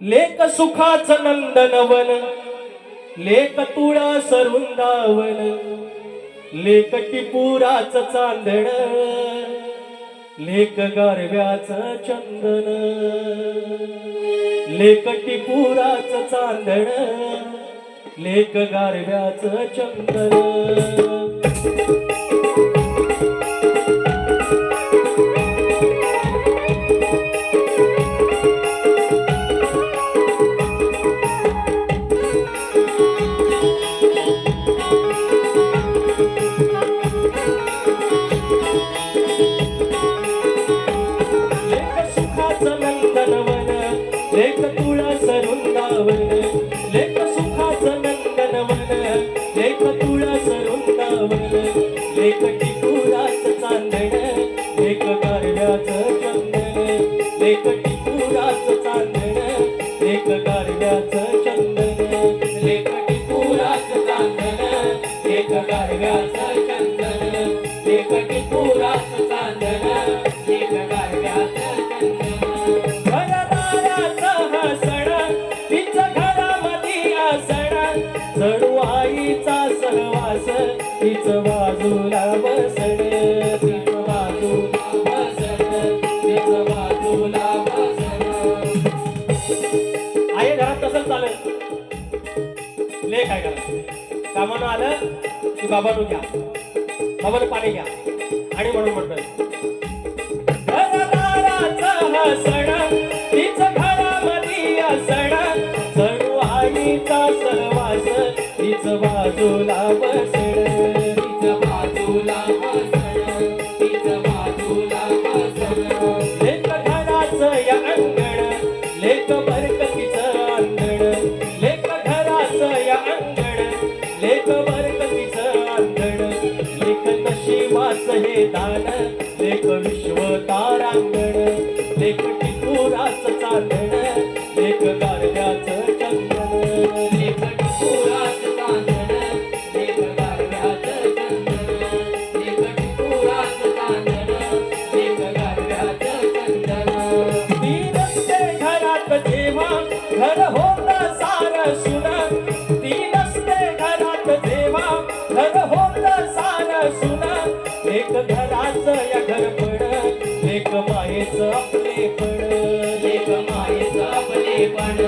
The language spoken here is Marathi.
लेक सुखाचं नंदनवन, लेक तुळस वृंदावन, लेक टिपुराच चांदण, लेक गारव्याच चंदन, लेक टिपुराच चांदण, लेक गारव्याच चंदन। लेक तुळस वृंदावन, लेक सुखाचं नंदनवन, लेक तुळस वृंदावन, लेक टिपुराच चांदण, लेक गारव्याचं चंदन, लेक टिपुराच चांदण, लेक गारव्याचं चंदन, लेक टिपुराच चांदन, लेक गारव्याचं चंदन, लेक टिपुराच चांदन, लेक गारव्याचं चंदन। जणू आईचा सहवास, तीच बाजूला बसण, तीच बाजूला बसण, तीच बाजूला बसण। आई घरात तसंच चालत, लेक काय करा कामानं आलं की बाबांनो घ्या, बाबानं पाणी घ्या, आणि म्हणून म्हणतोय घरदाराचं हसण, तीच घरामध्ये असण, जणू आईचा सहवास, तीच बाजूला बसण, तीच बाजूला बसण, तीच बाजूला बसण। लेक घराचं या अंगण, लेक बरकतीचं अंगण, लेक घराचं या अंगण, लेक बरकतीचं अंगण, लेक नशिबाचं हे दान, लेक विश्व तारांगण, लेक टिपुराचं चांदण, लेक गारव्याचं चंदन, लेक टिपुराचं चांदण, लेक गारव्याचं चंदन, लेक टिपुराचं चांदन, लेक गारव्याचं चंदन। तीन असते घरात जेव्हा घर होतं सारं सुना, तीन असते घरात जेव्हा घर होतं सारं सुना, लेक घराचं या घरपण, लेक मायेचं आपलेपण, लेक मायेचं आपलेपण।